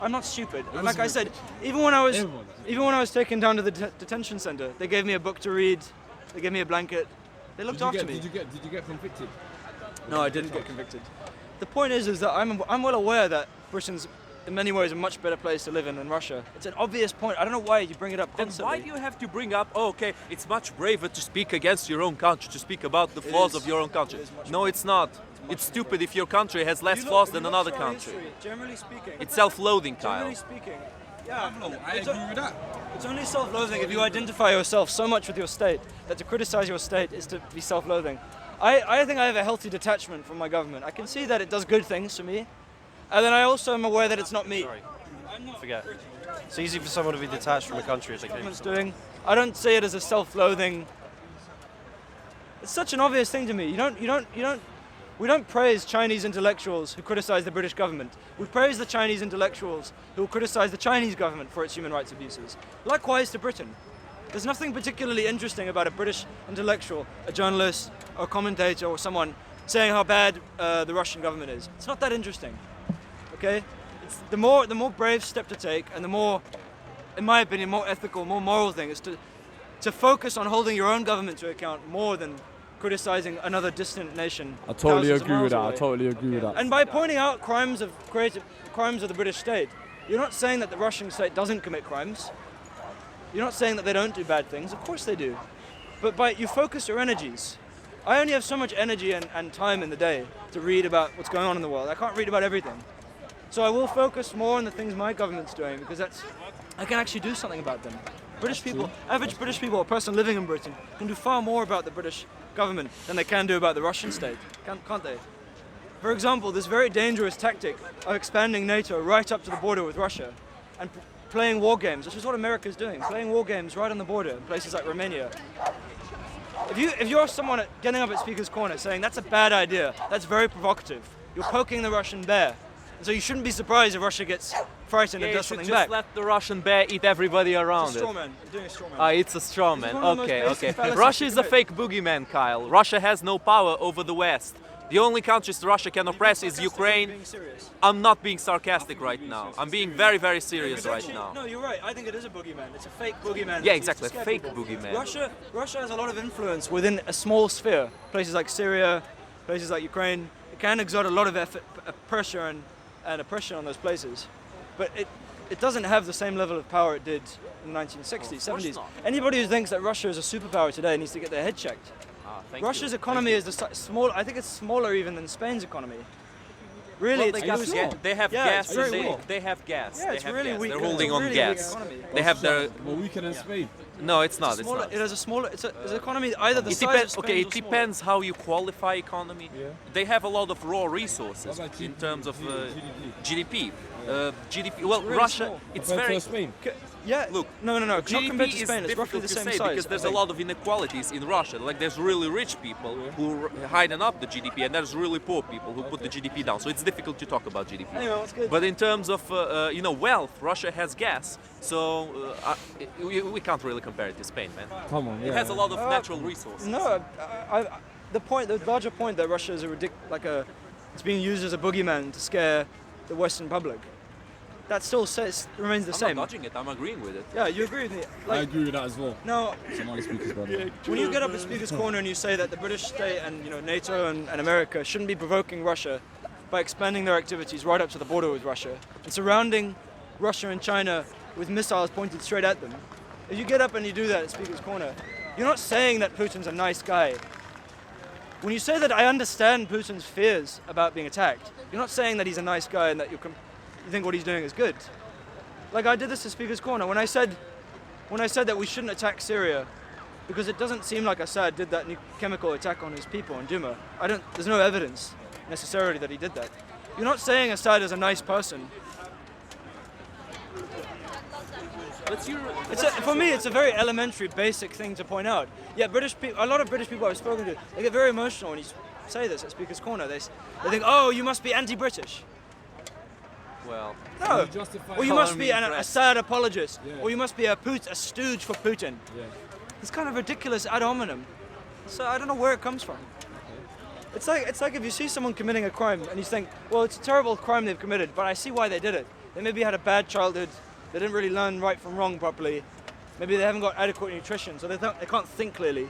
I'm not stupid. And like I said, even when I was taken down to the detention center, they gave me a book to read. They gave me a blanket. They looked after me. Did you get convicted? No, I didn't get convicted. The point is that I'm well aware that Britain's in many ways a much better place to live in than Russia. It's an obvious point. I don't know why you bring it up constantly. Then why do you have to bring up, oh, okay, it's much braver to speak against your own country, to speak about the flaws of your own country. No, it's not. It's stupid if your country has less flaws than another country. Generally speaking. It's self-loathing, Kyle. Generally speaking. Yeah, I agree with that. It's only self-loathing if you identify yourself so much with your state that to criticize your state is to be self-loathing. I think I have a healthy detachment from my government. I can see that it does good things for me, and then I also am aware that it's not me. Sorry. Forget. It's easy for someone to be detached from a country. It's government's doing. I don't see it as a self-loathing. It's such an obvious thing to me. We don't praise Chinese intellectuals who criticize the British government. We praise the Chinese intellectuals who criticize the Chinese government for its human rights abuses. Likewise to Britain. There's nothing particularly interesting about a British intellectual, a journalist, or a commentator, or someone saying how bad the Russian government is. It's not that interesting. Okay? It's the more brave step to take, and the more, in my opinion, more ethical, more moral thing is to focus on holding your own government to account more than criticizing another distant nation. I totally agree with that. And by pointing out crimes of the British state, you're not saying that the Russian state doesn't commit crimes. You're not saying that they don't do bad things. Of course they do. But you focus your energies. I only have so much energy and time in the day to read about what's going on in the world. I can't read about everything. So I will focus more on the things my government's doing because I can actually do something about them. Average British people, a person living in Britain, can do far more about the British government than they can do about the Russian state, can't they? For example, this very dangerous tactic of expanding NATO right up to the border with Russia and playing war games, which is what America's doing, playing war games right on the border in places like Romania. If you're someone getting up at Speaker's Corner saying that's a bad idea, that's very provocative, you're poking the Russian bear. And so you shouldn't be surprised if Russia gets frightened and does something back. Just let the Russian bear eat everybody around it's a straw man. You're doing a straw man. Ah, it's a straw man. Okay. Russia is a fake boogeyman, Kyle. Russia has no power over the West. The only countries Russia can oppress is Ukraine. I'm not being sarcastic right now. I'm being very, very serious right now. No, you're right. I think it is a boogeyman. It's a fake boogeyman. Yeah, exactly. A fake boogeyman. Russia has a lot of influence within a small sphere. Places like Syria, places like Ukraine. It can exert a lot of effort, pressure and oppression on those places. But it doesn't have the same level of power it did in the 1960s, 70s. Anybody who thinks that Russia is a superpower today needs to get their head checked. Russia's economy is small. I think it's smaller even than Spain's economy. Really, well, they have gas. They have gas. Yeah, it's really weak. They're holding on gas. They have their weaker than Spain. No, it's not. It has a smaller. It's an economy either the it size depends. of Spain. Okay, it depends how you qualify economy. Yeah. They have a lot of raw resources in terms of GDP. GDP. Well, Russia. Small. It's very. Spain. Yeah. Look, no. GDP Compared to is Spain, it's roughly difficult the to same say size. because there's a lot of inequalities in Russia. Like there's really rich people who are hiding up the GDP, and there's really poor people who put the GDP down. So it's difficult to talk about GDP. Anyway, that's good. But in terms of wealth, Russia has gas, so we can't really compare it to Spain, man. Come on, It has a lot of natural resources. No, the larger point that Russia is it's being used as a boogeyman to scare the Western public. That still remains the same. I'm not dodging it. I'm agreeing with it. Yeah, you agree with me. I agree with that as well. No, Somebody speakers, brother. when you get up at Speaker's Corner and you say that the British state and NATO and America shouldn't be provoking Russia by expanding their activities right up to the border with Russia and surrounding Russia and China with missiles pointed straight at them, if you get up and you do that at Speaker's Corner, you're not saying that Putin's a nice guy. When you say that I understand Putin's fears about being attacked, you're not saying that he's a nice guy and that you think what he's doing is good. Like I did this at Speaker's Corner when I said that we shouldn't attack Syria because it doesn't seem like Assad did that chemical attack on his people in Duma. There's no evidence necessarily that he did that. You're not saying Assad is a nice person. For me, it's a very elementary, basic thing to point out. Yeah, a lot of British people I've spoken to, they get very emotional when you say this at Speaker's Corner. They think, oh, you must be anti-British. Well, no. Or you must be an Assad apologist. Yeah. Or you must be a stooge for Putin. Yeah. It's kind of ridiculous ad hominem. So I don't know where it comes from. It's like if you see someone committing a crime and you think, well, it's a terrible crime they've committed, but I see why they did it. They maybe had a bad childhood. They didn't really learn right from wrong properly. Maybe they haven't got adequate nutrition, so they can't think clearly,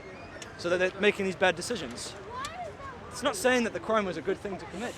so that they're making these bad decisions. It's not saying that the crime was a good thing to commit.